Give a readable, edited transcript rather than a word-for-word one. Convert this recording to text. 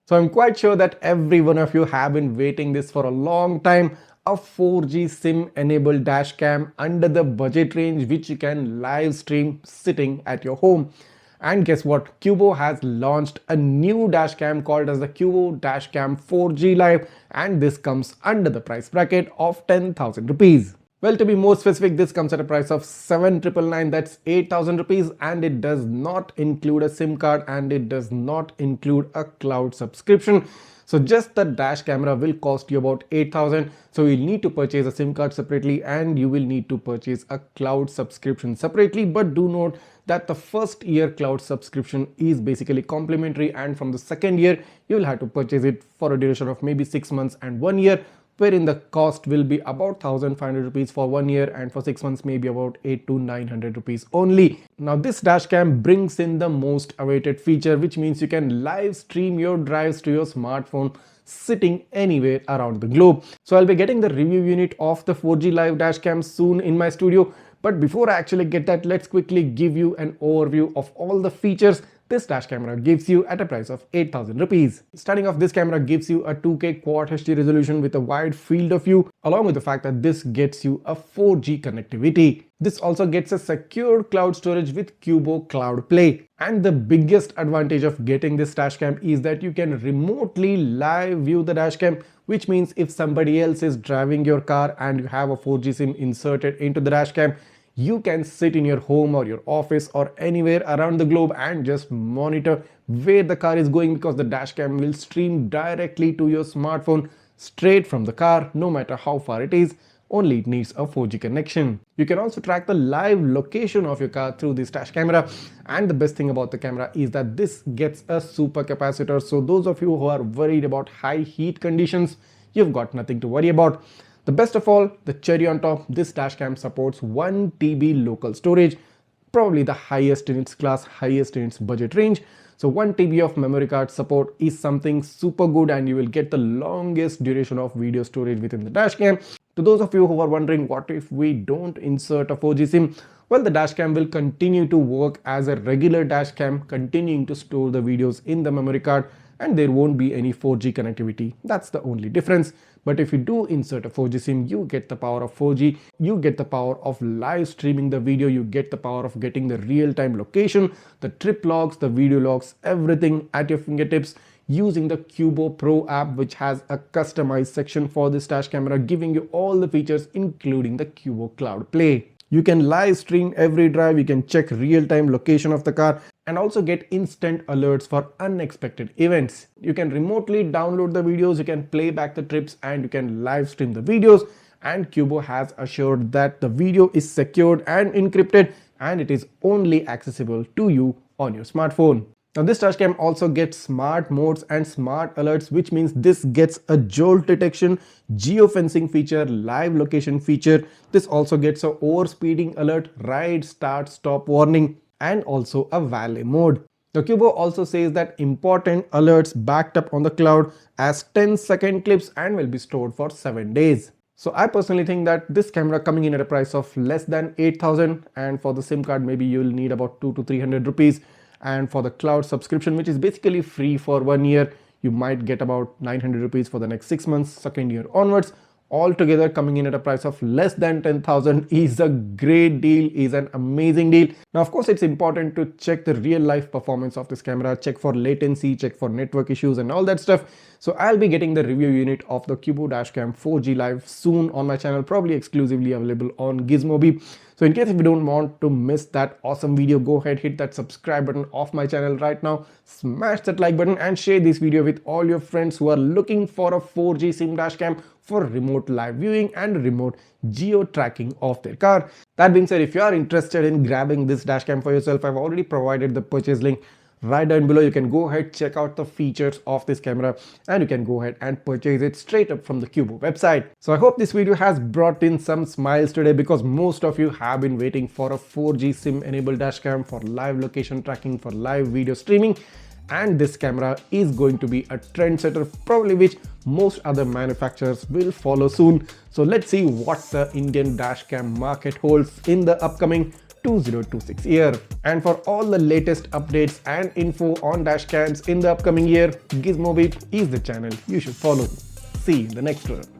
So I'm quite sure that every one of you have been waiting this for a long time. A 4G SIM enabled dash cam under the budget range which you can live stream sitting at your home. And guess what? Qubo has launched a new dash cam called as the Qubo Dashcam 4G Live, and this comes under the price bracket of 10,000 rupees. Well, to be more specific, this comes at a price of 7,999, that's 8,000 rupees, and it does not include a SIM card and it does not include a cloud subscription. So just the dash camera will cost you about 8,000. So you'll need to purchase a SIM card separately and you will need to purchase a cloud subscription separately. But do note that the first year cloud subscription is basically complimentary, and from the second year you will have to purchase it for a duration of maybe 6 months and 1 year, wherein the cost will be about 1,500 rupees for 1 year, and for 6 months maybe about 800 to 900 rupees only. Now this dashcam brings in the most awaited feature, which means you can live stream your drives to your smartphone sitting anywhere around the globe. So I'll be getting the review unit of the 4G live dashcam soon in my studio. But before I actually get that, let's quickly give you an overview of all the features this dash camera gives you at a price of 8,000 rupees. Starting off, this camera gives you a 2K Quad HD resolution with a wide field of view, along with the fact that this gets you a 4G connectivity. This also gets a secure cloud storage with Qubo Cloud Play. And the biggest advantage of getting this dashcam is that you can remotely live view the dashcam, which means if somebody else is driving your car and you have a 4G SIM inserted into the dashcam, you can sit in your home or your office or anywhere around the globe and just monitor where the car is going, because the dashcam will stream directly to your smartphone straight from the car, no matter how far it is. Only it needs a 4G connection. You can also track the live location of your car through this dash camera. And the best thing about the camera is that this gets a super capacitor. So those of you who are worried about high heat conditions, you've got nothing to worry about. The best of all, the cherry on top, this dashcam supports 1 TB local storage, probably the highest in its class, highest in its budget range. So 1 TB of memory card support is something super good, and you will get the longest duration of video storage within the dashcam. To those of you who are wondering what if we don't insert a 4G SIM, well, the dashcam will continue to work as a regular dashcam, continuing to store the videos in the memory card, and there won't be any 4G connectivity. That's the only difference. But if you do insert a 4G SIM, you get the power of 4G, you get the power of live streaming the video, you get the power of getting the real-time location, the trip logs, the video logs, everything at your fingertips using the Qubo Pro app, which has a customized section for this dash camera, giving you all the features including the Qubo Cloud Play. You can live stream every drive, you can check real-time location of the car, and also get instant alerts for unexpected events. You can remotely download the videos, you can play back the trips, and you can live stream the videos. And Qubo has assured that the video is secured and encrypted, and it is only accessible to you on your smartphone. Now this dashcam also gets smart modes and smart alerts, which means this gets a jolt detection, geofencing feature, live location feature. This also gets a overspeeding alert, ride start stop warning, and also a valet mode. The Qubo also says that important alerts backed up on the cloud as 10-second clips and will be stored for 7 days. So I personally think that this camera coming in at a price of less than 8,000, and for the SIM card maybe you'll need about 200 to 300 rupees. And for the cloud subscription, which is basically free for 1 year, you might get about 900 rupees for the next 6 months, second year onwards. Altogether coming in at a price of less than 10,000 is a great deal, is an amazing deal. Now of course it's important to check the real life performance of this camera, check for latency, check for network issues and all that stuff. So I'll be getting the review unit of the Qubo Dashcam 4G Live soon on my channel, probably exclusively available on Gizmobeep. So in case if you don't want to miss that awesome video, go ahead, hit that subscribe button of my channel right now, smash that like button and share this video with all your friends who are looking for a 4G SIM dashcam for remote live viewing and remote geo tracking of their car. That being said, if you are interested in grabbing this dashcam for yourself, I've already provided the purchase link right down below. You can go ahead, check out the features of this camera, and you can go ahead and purchase it straight up from the Qubo website. So I hope this video has brought in some smiles today, because most of you have been waiting for a 4G SIM enabled dashcam for live location tracking, for live video streaming. And this camera is going to be a trendsetter, probably which most other manufacturers will follow soon. So let's see what the Indian dashcam market holds in the upcoming 2026 year. And for all the latest updates and info on dashcams in the upcoming year, Gizmobeep is the channel you should follow. See you in the next one.